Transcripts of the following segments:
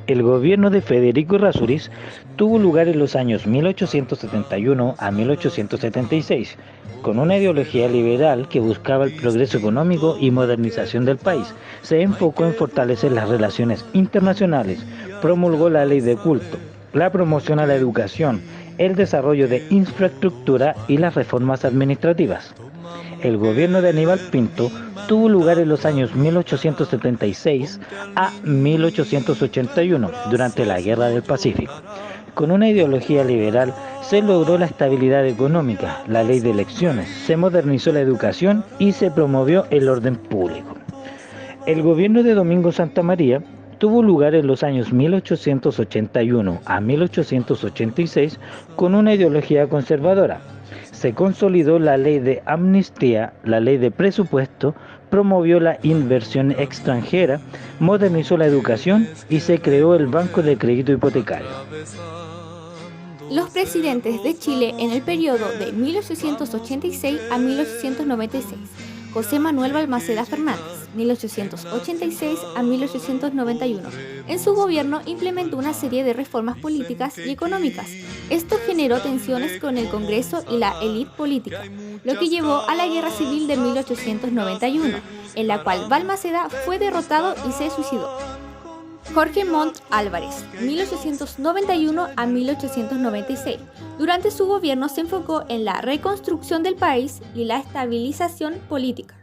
El gobierno de Federico Errázuriz tuvo lugar en los años 1871 a 1876, con una ideología liberal que buscaba el progreso económico y modernización del país. Se enfocó en fortalecer las relaciones internacionales, promulgó la ley de culto, la promoción a la educación, el desarrollo de infraestructura y las reformas administrativas. El gobierno de Aníbal Pinto tuvo lugar en los años 1876 a 1881, durante la Guerra del Pacífico. Con una ideología liberal se logró la estabilidad económica, la ley de elecciones, se modernizó la educación y se promovió el orden público. El gobierno de Domingo Santa María tuvo lugar en los años 1881 a 1886 con una ideología conservadora. Se consolidó la ley de amnistía, la ley de presupuesto, promovió la inversión extranjera, modernizó la educación y se creó el Banco de Crédito Hipotecario. Los presidentes de Chile en el periodo de 1886 a 1896. José Manuel Balmaceda Fernández, 1886 a 1891. En su gobierno implementó una serie de reformas políticas y económicas. Esto generó tensiones con el Congreso y la élite política, lo que llevó a la Guerra Civil de 1891, en la cual Balmaceda fue derrotado y se suicidó. Jorge Montt Álvarez, 1891 a 1896. Durante su gobierno se enfocó en la reconstrucción del país y la estabilización política.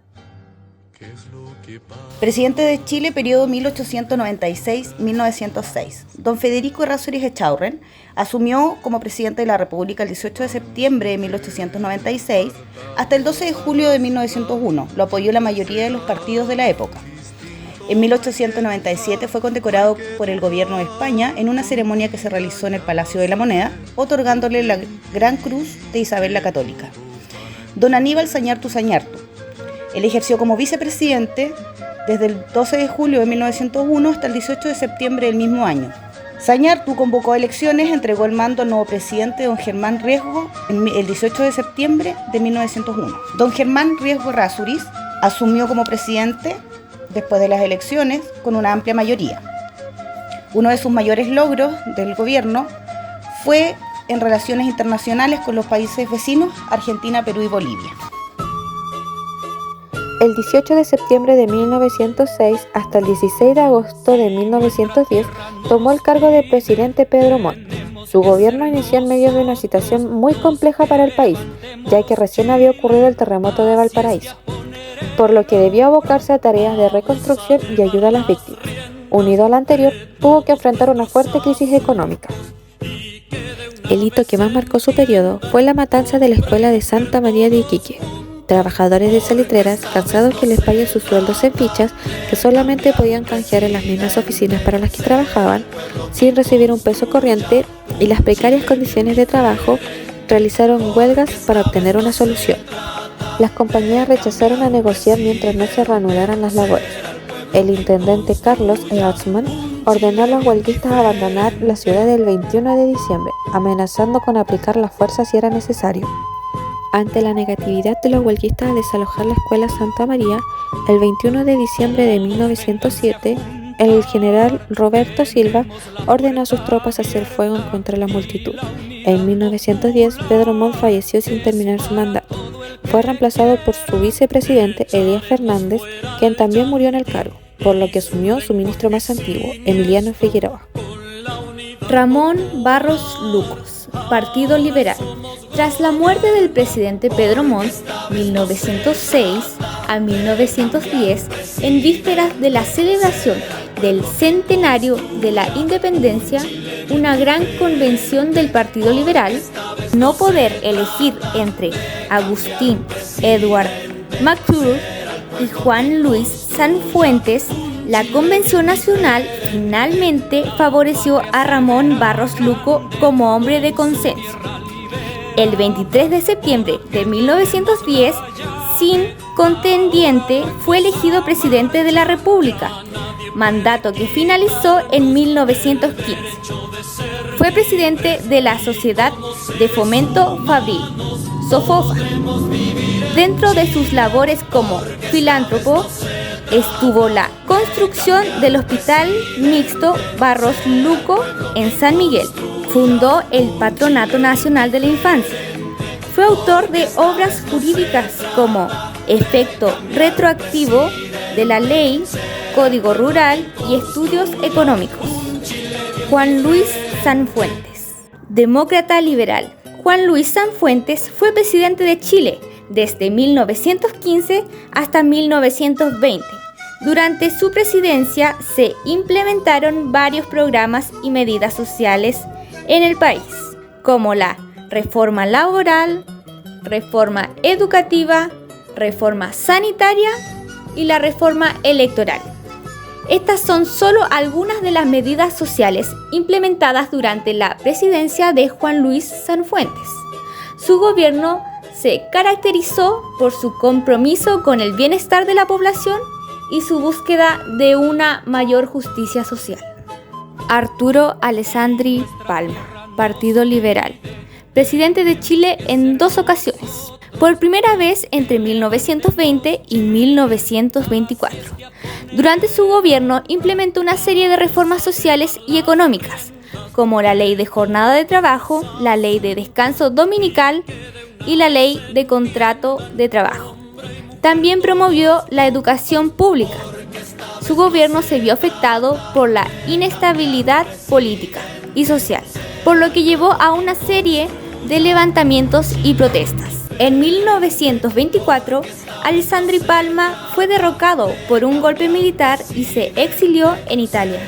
Presidente de Chile, periodo 1896-1906. Don Federico Errázuriz Echaurren asumió como presidente de la República el 18 de septiembre de 1896 hasta el 12 de julio de 1901. Lo apoyó la mayoría de los partidos de la época. En 1897 fue condecorado por el gobierno de España en una ceremonia que se realizó en el Palacio de la Moneda, otorgándole la Gran Cruz de Isabel la Católica. Don Aníbal Zañartu Zañartu. Él ejerció como vicepresidente desde el 12 de julio de 1901 hasta el 18 de septiembre del mismo año. Zañartu convocó elecciones, entregó el mando al nuevo presidente, don Germán Riesgo, el 18 de septiembre de 1901. Don Germán Riesgo Errázuriz asumió como presidente después de las elecciones con una amplia mayoría. Uno de sus mayores logros del gobierno fue en relaciones internacionales con los países vecinos, Argentina, Perú y Bolivia. El 18 de septiembre de 1906 hasta el 16 de agosto de 1910 tomó el cargo de presidente Pedro Montt. Su gobierno inició en medio de una situación muy compleja para el país, ya que recién había ocurrido el terremoto de Valparaíso, por lo que debió abocarse a tareas de reconstrucción y ayuda a las víctimas. Unido al anterior, tuvo que enfrentar una fuerte crisis económica. El hito que más marcó su periodo fue la matanza de la escuela de Santa María de Iquique. Trabajadores de salitreras, cansados que les paguen sus sueldos en fichas que solamente podían canjear en las mismas oficinas para las que trabajaban, sin recibir un peso corriente, y las precarias condiciones de trabajo, realizaron huelgas para obtener una solución. Las compañías rechazaron a negociar mientras no se reanudaran las labores. El intendente Carlos Eastman ordenó a los huelguistas abandonar la ciudad el 21 de diciembre, amenazando con aplicar la fuerza si era necesario. Ante la negatividad de los huelguistas a desalojar la escuela Santa María, el 21 de diciembre de 1907, el general Roberto Silva ordenó a sus tropas hacer fuego contra la multitud. En 1910, Pedro Montt falleció sin terminar su mandato. Fue reemplazado por su vicepresidente Elías Fernández, quien también murió en el cargo, por lo que asumió su ministro más antiguo, Emiliano Figueroa. Ramón Barros Lucos, Partido Liberal. Tras la muerte del presidente Pedro Montt, 1906 a 1910, en vísperas de la celebración del centenario de la independencia, una gran convención del Partido Liberal, no poder elegir entre Agustín Edward McClure y Juan Luis Sanfuentes, la Convención Nacional finalmente favoreció a Ramón Barros Luco como hombre de consenso. El 23 de septiembre de 1910, sin contendiente, fue elegido presidente de la República, mandato que finalizó en 1915. Fue presidente de la Sociedad de Fomento Fabril. Sofofa. Dentro de sus labores como filántropo, estuvo la construcción del Hospital Mixto Barros Luco en San Miguel. Fundó el Patronato Nacional de la Infancia. Fue autor de obras jurídicas como Efecto Retroactivo de la Ley, Código Rural y Estudios Económicos. Juan Luis Sanfuentes, demócrata liberal. Juan Luis Sanfuentes fue presidente de Chile desde 1915 hasta 1920. Durante su presidencia se implementaron varios programas y medidas sociales en el país, como la reforma laboral, reforma educativa, reforma sanitaria y la reforma electoral. Estas son solo algunas de las medidas sociales implementadas durante la presidencia de Juan Luis Sanfuentes. Su gobierno se caracterizó por su compromiso con el bienestar de la población y su búsqueda de una mayor justicia social. Arturo Alessandri Palma, Partido Liberal, presidente de Chile en 2 ocasiones. Por primera vez entre 1920 y 1924. Durante su gobierno implementó una serie de reformas sociales y económicas, como la Ley de Jornada de Trabajo, la Ley de Descanso Dominical y la Ley de Contrato de Trabajo. También promovió la educación pública. Su gobierno se vio afectado por la inestabilidad política y social, por lo que llevó a una serie de levantamientos y protestas. En 1924, Alessandri Palma fue derrocado por un golpe militar y se exilió en Italia.